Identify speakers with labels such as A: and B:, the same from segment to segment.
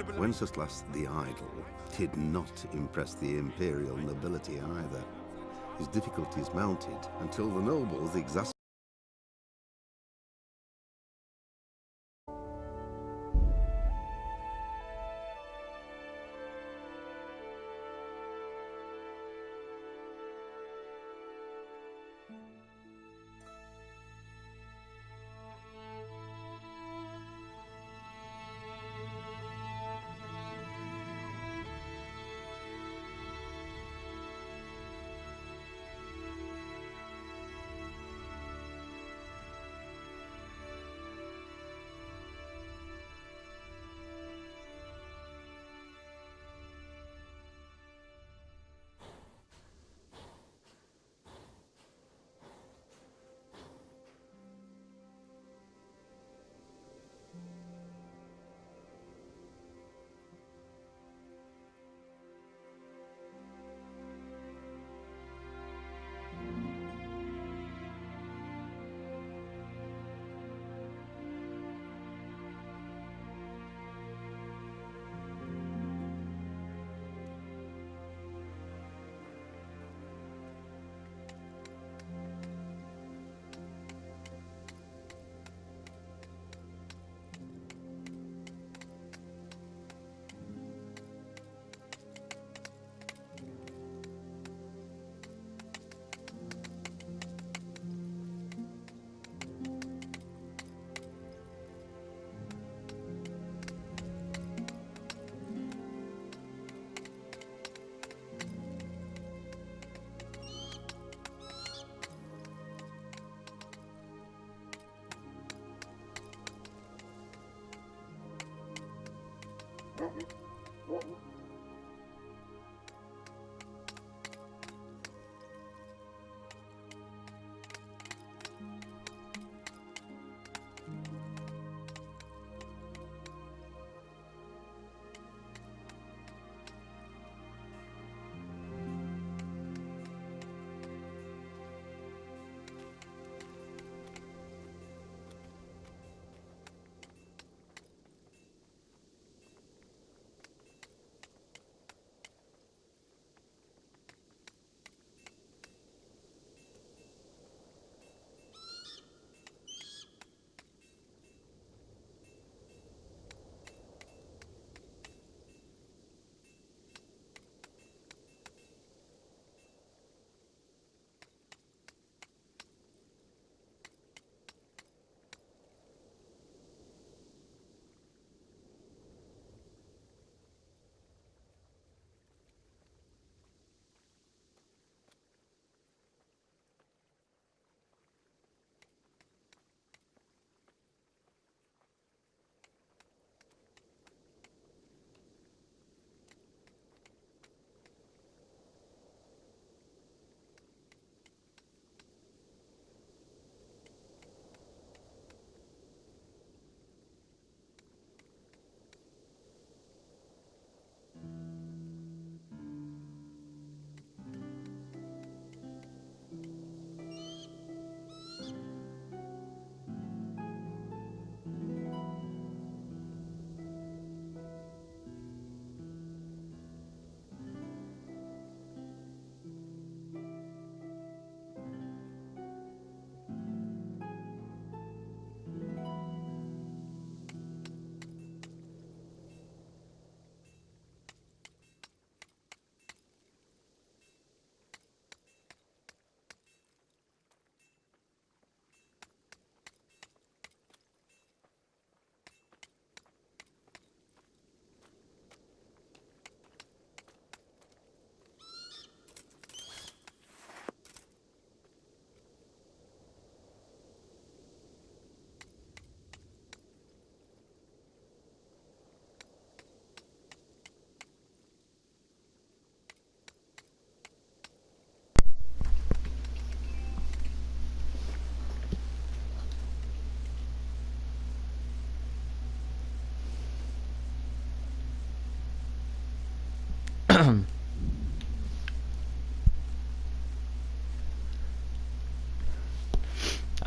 A: Wenceslas the Idle did not impress the imperial nobility either. His difficulties mounted until the nobles exasperated.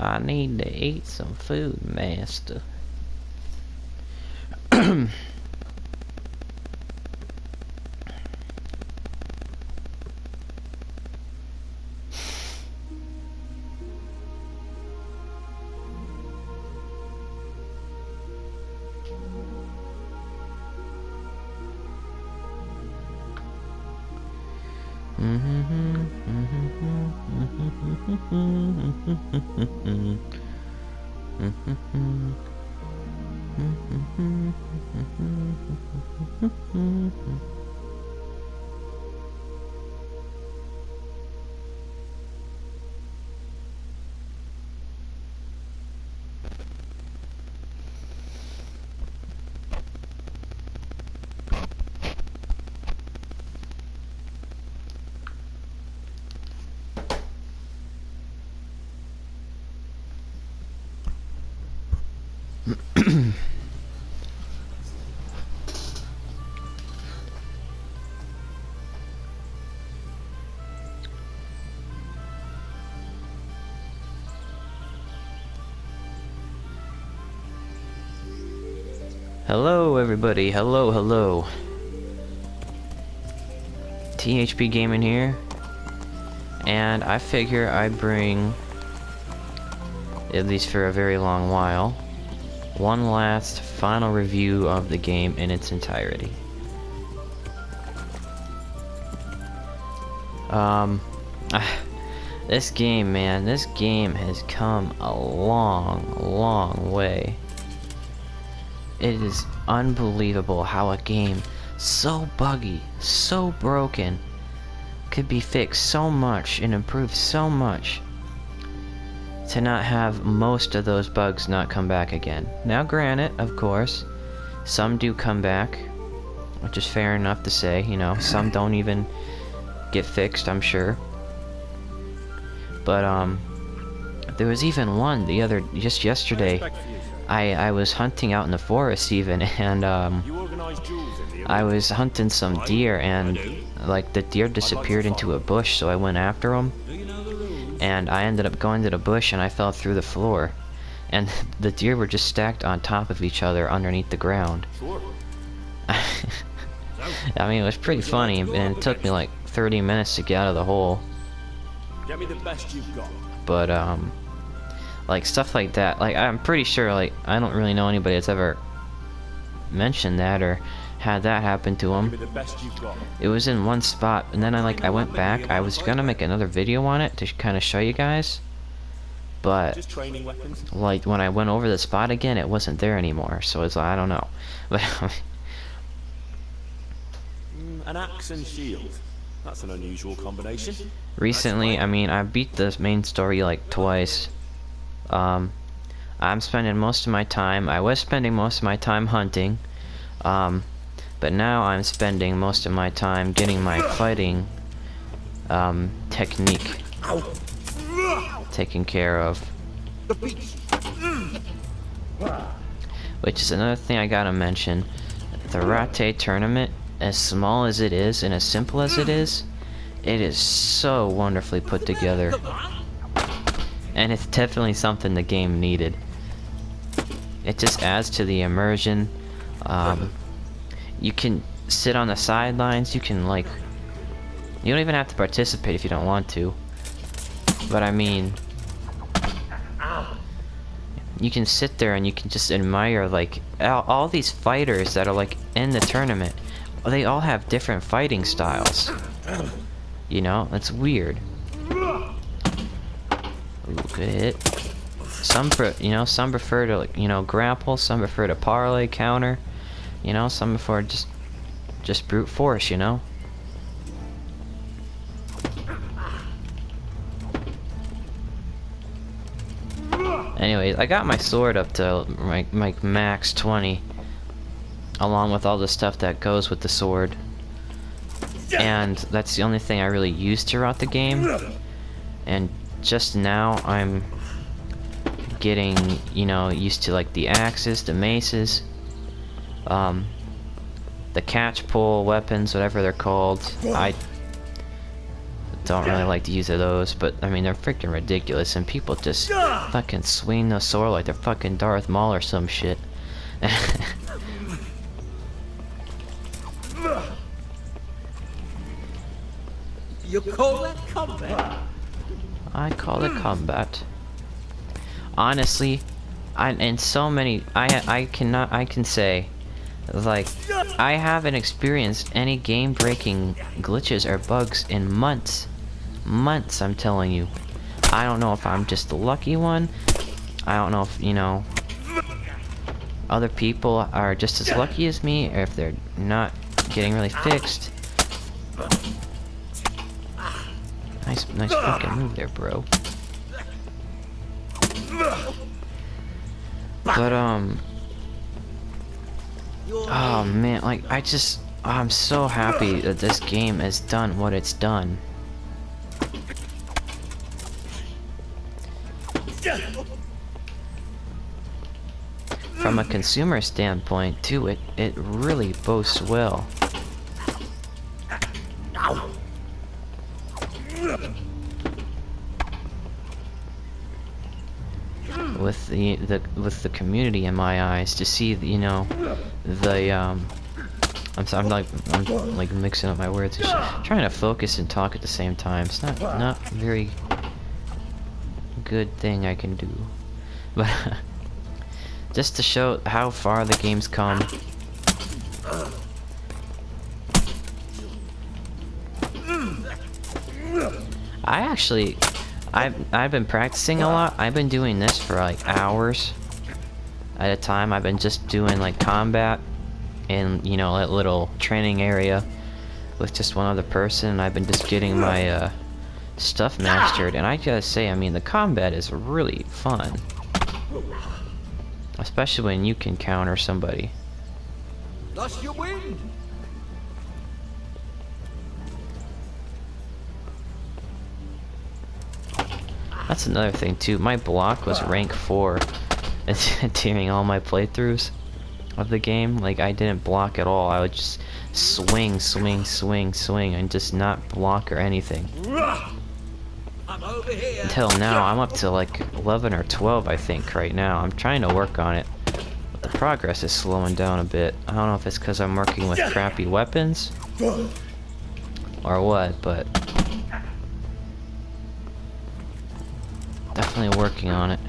B: I need to eat some food, master. Hello everybody, hello. THP Gaming here, and I figure I bring, at least for a very long while, one last final review of the game in its entirety. This game, man, this game has come a long way. It is unbelievable how a game so buggy, so broken, could be fixed so much and improved so much to not have most of those bugs not come back again. Now granted, of course, some do come back, which is fair enough to say, you know, some don't even get fixed, I'm sure. But there was even one just yesterday. I was hunting out in the forest even, and I was hunting some deer, and like the deer disappeared into a bush, so I went after them, and I ended up going to the bush and I fell through the floor, and the deer were just stacked on top of each other underneath the ground. I mean, it was pretty funny, and it took me like 30 minutes to get out of the hole.
C: Get me the best you've got.
B: But like stuff like that, like I'm pretty sure, like I don't really know anybody that's ever mentioned that or had that happen to them.
C: Give me the best you've got.
B: It was in one spot, and then I went back. I was gonna make another video on it to kind of show you guys, but
C: Just training weapons.
B: like when I went over the spot again, it wasn't there anymore. So it's like, I don't know, but
C: An axe and shield. That's an unusual combination.
B: recently, I mean, I beat the main story like twice. I'm spending most of my time, I was spending most of my time hunting, but now I'm spending most of my time getting my fighting, technique taken care of. Which is another thing I gotta mention. The Rattay tournament, as small as it is and as simple as it is so wonderfully put together. And it's definitely something the game needed. It just adds to the immersion. You can sit on the sidelines, you can like, you don't even have to participate if you don't want to. But I mean, you can sit there and you can just admire like all these fighters that are like in the tournament. They all have different fighting styles. You know, that's weird. Ooh, good hit. Some prefer to, like, you know, grapple. Some prefer to parlay, counter. You know, some prefer just brute force. You know. Anyways, I got my sword up to my max 20, along with all the stuff that goes with the sword. And that's the only thing I really use throughout the game. And just now I'm getting, you know, used to like the axes, the maces, the catch pull weapons, whatever they're called. I don't really like to use those, but I mean they're freaking ridiculous, and people just fucking swing the sword like they're fucking Darth Maul or some shit.
C: You call that combat?
B: I call it combat. Honestly, I can say Like, I haven't experienced any game-breaking glitches or bugs in months. Months, I'm telling you. I don't know if I'm just the lucky one. I don't know if, you know, other people are just as lucky as me, or if they're not getting really fixed. Nice fucking move there, bro. But, oh man, like, I'm so happy that this game has done what it's done. From a consumer standpoint, too, it really boasts well. With the community in my eyes, to see, you know, the I'm like mixing up my words, just trying to focus and talk at the same time. It's not a very good thing I can do, but just to show how far the game's come. I've been practicing a lot. I've been doing this for like hours at a time. I've been just doing like combat in, you know, that little training area with just one other person, and I've been just getting my stuff mastered. And I gotta say, I mean, the combat is really fun, especially when you can counter somebody.
D: Lost your wind.
B: That's another thing too. My block was rank 4 during all my playthroughs of the game. Like, I didn't block at all. I would just swing, and just not block or anything.
D: I'm over here.
B: Until now, I'm up to like 11 or 12, I think, right now. I'm trying to work on it, but the progress is slowing down a bit. I don't know if it's because I'm working with crappy weapons or what, but definitely working on it.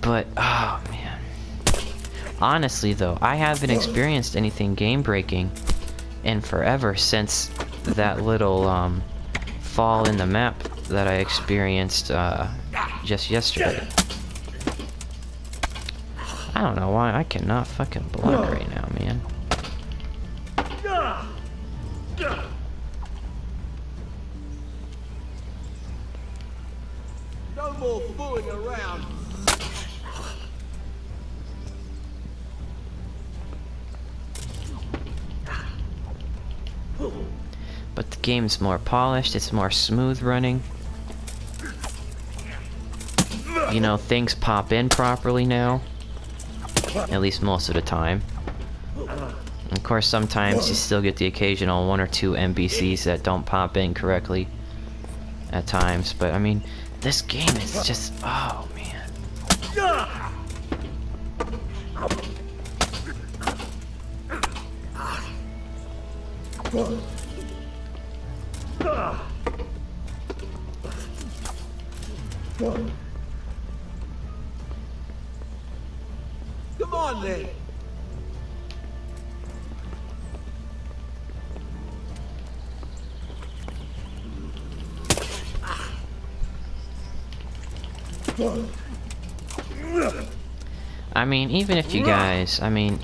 B: But, oh man. Honestly though, I haven't experienced anything game-breaking in forever since that little fall in the map that I experienced just yesterday. I don't know why I cannot fucking block right now, man.
D: No more fooling around.
B: But the game's more polished, it's more smooth running. You know, things pop in properly now. At least most of the time. Of course, sometimes you still get the occasional 1 or 2 NPCs that don't pop in correctly at times. But I mean, this game is just, oh man.
D: Come on then.
B: I mean, even if you guys, I mean,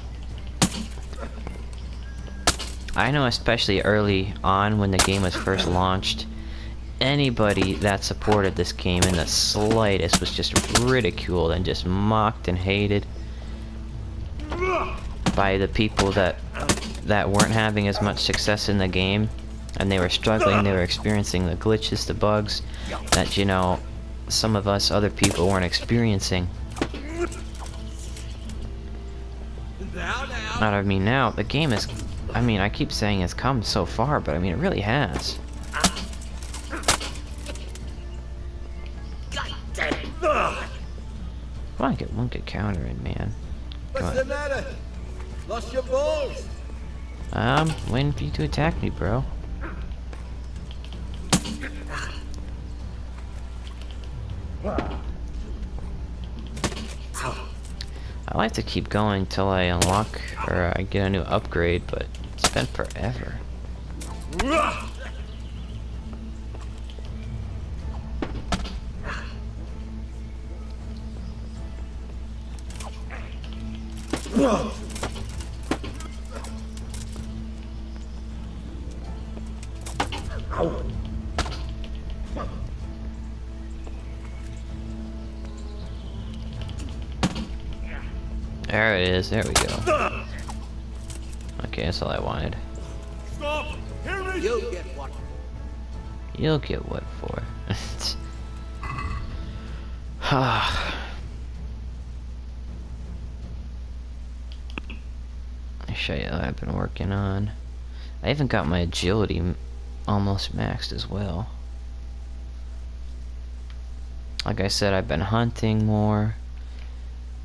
B: I know especially early on when the game was first launched, anybody that supported this game in the slightest was just ridiculed and just mocked and hated by the people that weren't having as much success in the game, and they were struggling, they were experiencing the glitches, the bugs that, you know, some of us other people weren't experiencing. I mean, now the game is, I mean, I keep saying it's come so far, but I mean, it really has. Come on, get one good counter in, man.
D: What's the matter? Lost your balls?
B: Waiting for you to attack me, bro. I like to keep going till I unlock or I get a new upgrade, but it's been forever. There it is, there we go. Okay, that's all I wanted.
D: Stop! Hear me! You'll get what?
B: You'll get what for? I'll show you what I've been working on. I even got my agility almost maxed as well. Like I said, I've been hunting more.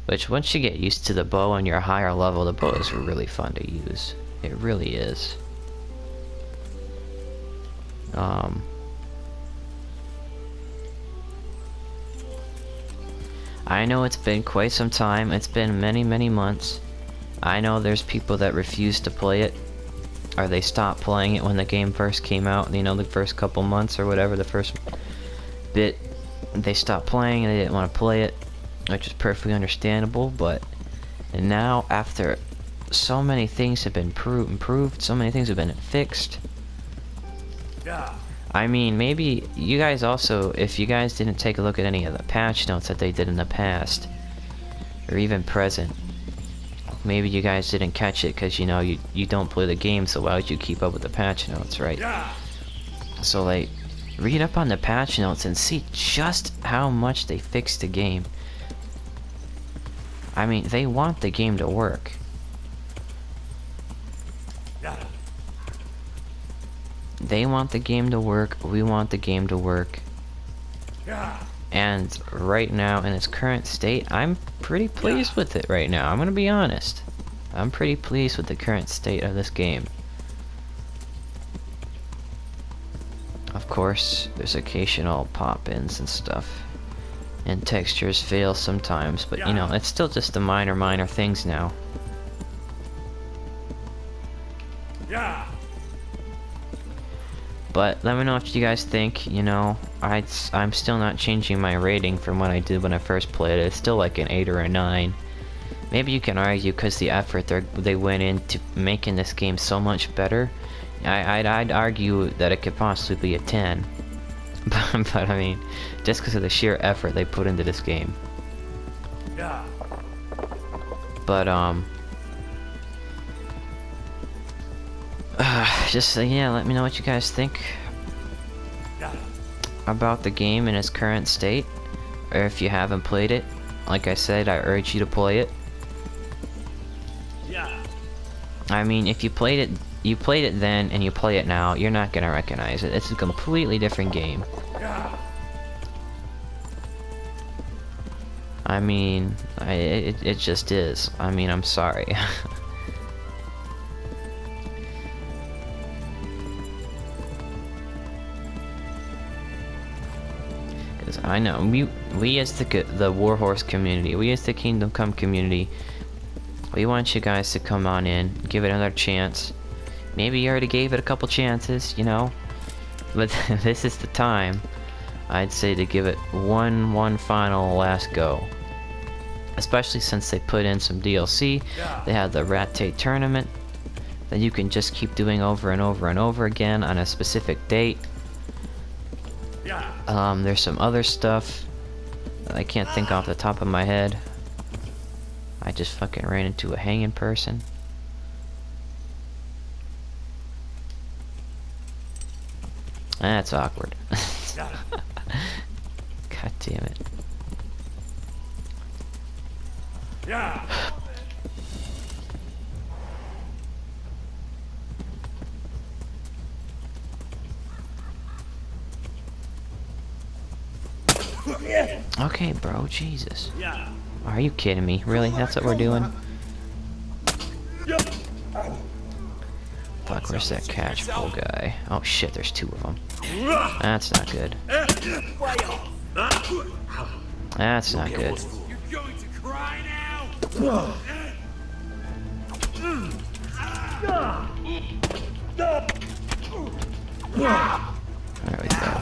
B: Which, once you get used to the bow and you're a higher level, the bow is really fun to use. It really is. I know it's been quite some time. It's been many, many months. I know there's people that refuse to play it, or they stopped playing it when the game first came out. You know, the first couple months or whatever, the first bit, they stopped playing and they didn't want to play it, which is perfectly understandable. But now, after so many things have been improved, so many things have been fixed. I mean, maybe you guys also, if you guys didn't take a look at any of the patch notes that they did in the past, or even present, maybe you guys didn't catch it because, you know, you don't play the game, so why would you keep up with the patch notes, right? So, like, read up on the patch notes and see just how much they fixed the game. I mean, they want the game to work. They want the game to work, we want the game to work. And right now, in its current state, I'm pretty pleased with it right now. I'm gonna be honest. I'm pretty pleased with the current state of this game. Of course, there's occasional pop-ins and stuff. And textures fail sometimes, but you know, it's still just the minor things now. But let me know what you guys think. You know, I'm still not changing my rating from what I did when I first played it. It's still like an 8 or a 9. Maybe you can argue because the effort they went into making this game so much better. I'd argue that it could possibly be a 10. But I mean, just because of the sheer effort they put into this game. But just yeah, let me know what you guys think about the game in its current state, or if you haven't played it. Like I said, I urge you to play it. I mean, if you played it then and you play it now, you're not gonna recognize it. It's a completely different game. I mean, it just is. I mean, I'm sorry. I know we as the Warhorse community, we as the Kingdom Come community, we want you guys to come on in, give it another chance. Maybe you already gave it a couple chances, you know, but this is the time, I'd say, to give it one final last go. Especially since they put in some DLC. They have the Rat Tate tournament that you can just keep doing over and over and over again on a specific date. There's some other stuff that I can't think off the top of my head. I just fucking ran into a hanging person. That's awkward. God damn it. Okay, bro, Jesus. Are you kidding me? Really? That's what we're doing? Fuck, where's that catch pole guy? Oh shit, there's 2 of them. That's not good. That's not good.
D: You're going to cry now?
B: There we go.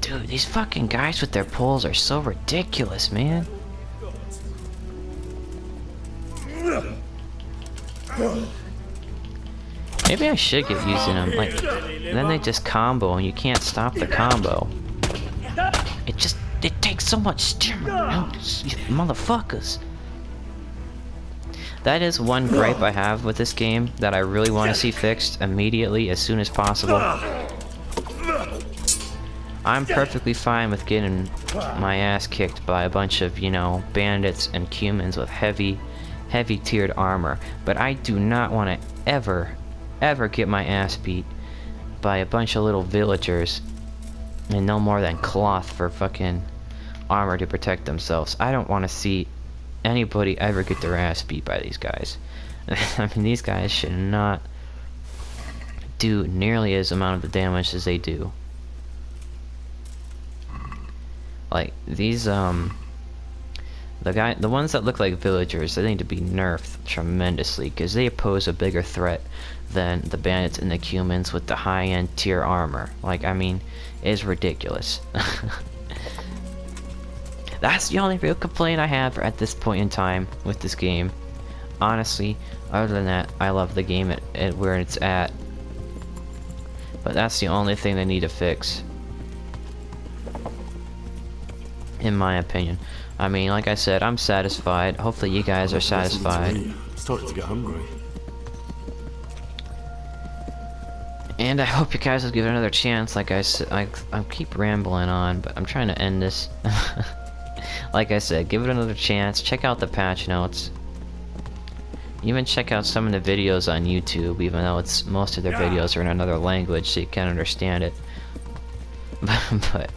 B: Dude, these fucking guys with their poles are so ridiculous, man. Maybe I should get using them. Like, then they just combo and you can't stop the combo. It takes so much stamina, you motherfuckers. That is one gripe I have with this game that I really want to see fixed immediately, as soon as possible. I'm perfectly fine with getting my ass kicked by a bunch of, you know, bandits and humans with heavy tiered armor, but I do not want to ever get my ass beat by a bunch of little villagers and no more than cloth for fucking armor to protect themselves. I don't want to see anybody ever get their ass beat by these guys. I mean, these guys should not do nearly as amount of the damage as they do. Like these the ones that look like villagers, they need to be nerfed tremendously because they pose a bigger threat than the bandits and the humans with the high-end tier armor. Like, I mean, it's ridiculous. That's the only real complaint I have at this point in time with this game. Honestly, other than that, I love the game at where it's at. But that's the only thing they need to fix, in my opinion. I mean, like I said, I'm satisfied. Hopefully you guys are satisfied.
C: I'm starting to get hungry.
B: And I hope you guys will give it another chance. Like I said, I keep rambling on, but I'm trying to end this. Like I said, give it another chance. Check out the patch notes. Even check out some of the videos on YouTube, even though most of their videos are in another language, so you can't understand it. but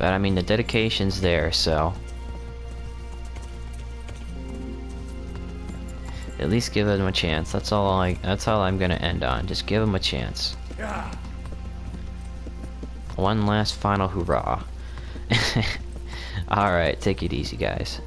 B: I mean, the dedication's there, so at least give them a chance. That's all I'm gonna end on. Just give them a chance. One last final hurrah. Alright, take it easy, guys.